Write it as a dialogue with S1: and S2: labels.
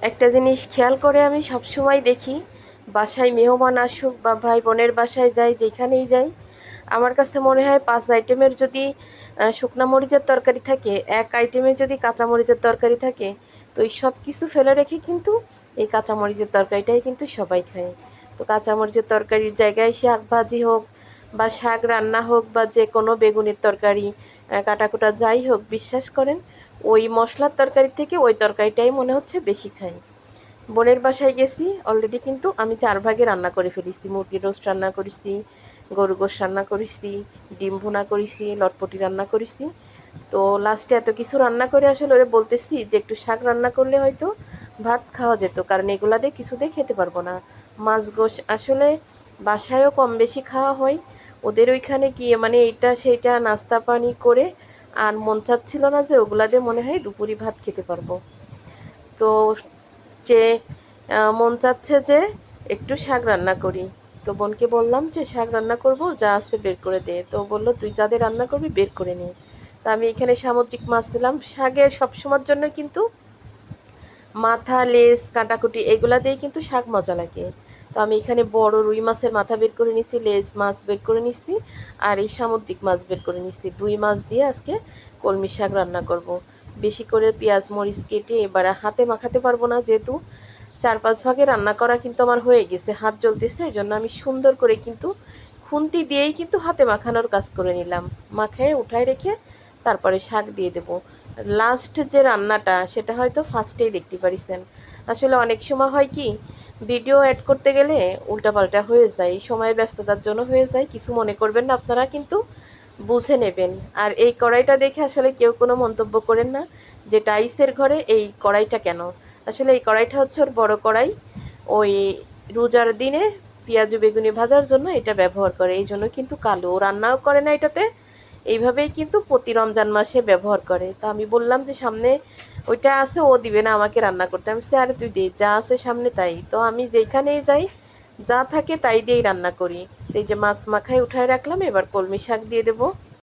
S1: একটা জিনিস খেয়াল করে আমি সবসময় দেখি, বাসায় মেহমান আসুক বা ভাই বোনের বাসায় যাই, যেখানেই যাই, আমার কাছে মনে হয় 5 আইটেমের যদি শুকনা মরিচের তরকারি থাকে, এক আইটেমে যদি কাঁচা মরিচের তরকারি থাকে, তো এই সব কিছু ফেলে রেখে কিন্তু এই কাঁচা মরিচের তরকারিটাই কিন্তু সবাই খায়। তো কাঁচা মরিচের তরকারির জায়গায় শাক ভাজি হোক বা শাক রান্না হোক বা যে কোনো বেগুনের তরকারি কাটাকুটা যাই হোক, বিশ্বাস করেন ওই মশলার তরকারি থেকে ওই তরকারিটাই মনে হচ্ছে বেশি খাই। বোনের বাসায় গেছি অলরেডি, কিন্তু আমি 4 ভাগে রান্না করে ফেলেছি। মুরগির রোস্ট রান্না করেছি, গরু গোশ রান্না করেছি, ডিম ভুনা করেছি, লটপটি রান্না করেছি। তো লাস্টে এত কিছু রান্না করে আসলে ওরে বলতেছি যে একটু শাক রান্না করলে হয়তো ভাত খাওয়া যেত, কারণ এগুলা দিয়ে কিছু দিয়ে খেতে পারবো না। মাছ গোশ আসলে বাসায়ও কম বেশি খাওয়া হয়, ওদের ওইখানে গিয়ে মানে এইটা সেইটা নাস্তা পানি করে আর মন চাচ্ছিল না যে ওগুলা দিয়ে মনে হয় দুপুরি ভাত খেতে পারবো। তো যে মন চাচ্ছে যে একটু শাক রান্না করি। তো বোনকে বললাম যে শাক রান্না করব, যা আছে বের করে দে। তো বলল তুই যা দিয়ে রান্না করবি বের করে নে। তো আমি এখানে সামুদ্রিক মাছ নিলাম। শাকে সবসময়ের জন্য কিন্তু মাথা লেজ কাটাকুটি এগুলা দিয়ে কিন্তু শাক মজা লাগে। তো আমি এখানে বড় রুই মাছের মাথা বের করে নিচ্ছি, লেজ মাছ বের করে নিচ্ছি, আর এই সামুদ্রিক মাছ বের করে নিচ্ছি। 2 মাছ দিয়ে আজকে কলমি শাক রান্না করব। বেশি করে পেঁয়াজ মরিচ কেটে এবার হাতে মাখাতে পারবো না, যেহেতু 4-5 ভাগে রান্না করা কিন্তু আমার হয়ে গেছে, হাত জ্বলতেছে, এই জন্য আমি সুন্দর করে কিন্তু খুন্তি দিয়েই কিন্তু হাতে মাখানোর কাজ করে নিলাম। মাখায় উঠায় রেখে তারপরে শাক দিয়ে দেব। লাস্ট যে রান্নাটা সেটা হয়তো ফার্স্টেই দেখতে পারিছেন। আসলে অনেক সময় হয় কি, ভিডিও অ্যাড করতে গেলে উল্টাপাল্টা হয়ে যায়, সময় ব্যস্ততার জন্য হয়ে যায়, কিছু মনে করবেন না, আপনারা কিন্তু বুঝে নেবেন। আর এই কড়াইটা দেখে আসলে কেউ কোনো মন্তব্য করেন না যে টাইসের ঘরে এই কড়াইটা কেন। আসলে এই কড়াইটা হচ্ছে ওর বড় কড়াই, ওই রোজার দিনে পেঁয়াজু বেগুনি ভাজার জন্য এটা ব্যবহার করে, এই জন্য কিন্তু কালো। ও রান্নাও করে না এটাতে, এইভাবেই কিন্তু প্রতি রমজান মাসে ব্যবহার করে। তা আমি বললাম যে সামনে ওইটা আছে, ও দিবে না আমাকে রান্না করতে। আমি বলছি আরে তুই দে, যা আছে সামনে তাই। তো আমি যেখানেই যাই যা থাকে তাই দিয়েই রান্না করি। তো এই যে মাছ মাখায় উঠায় রাখলাম, এবার কলমি শাক দিয়ে দেবো।